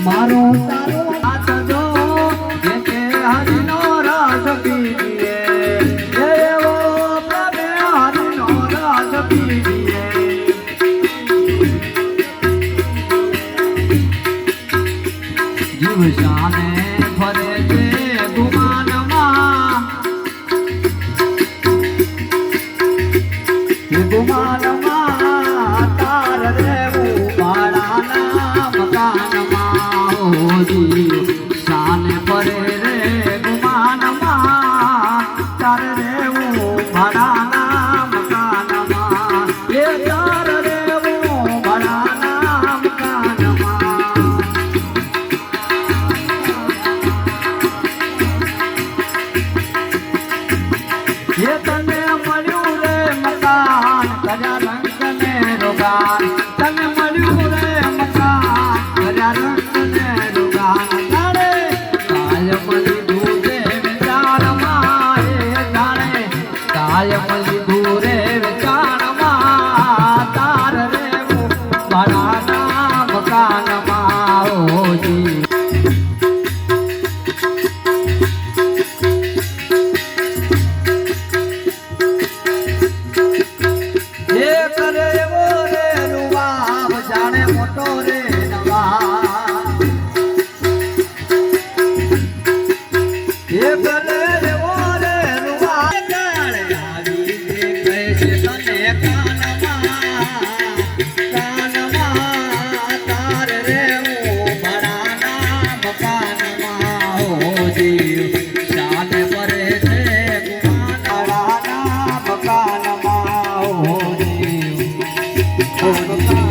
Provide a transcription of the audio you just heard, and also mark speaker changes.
Speaker 1: મારો તારો હાથ જો કે હરિનો રસ પીએ એવો પ્રભે હરિનો રસ પીએ જીવ શાને ફરે છે ગુમાનમાં ગુમાનમાં તાર રેવું ભાડાના મકાનમાં શાને પરે રે ગુમાનમાં તાર રેવું ભાડાના મકાનમાં એ તાર રેવું ભાડાના મકાનમાં એ તને મળ્યું રે મકાન કર્યા રંગ ને રોગાન તને મળ્યું રે મકાન કર્યા રંગ ને રોગાન જાણે કાય મળી દૂરે વિચારમાં એ જાણે કાય મળી દૂરે વિચારમાં તાર રેવું ભાડાના મકાનમાં હોજી Oh,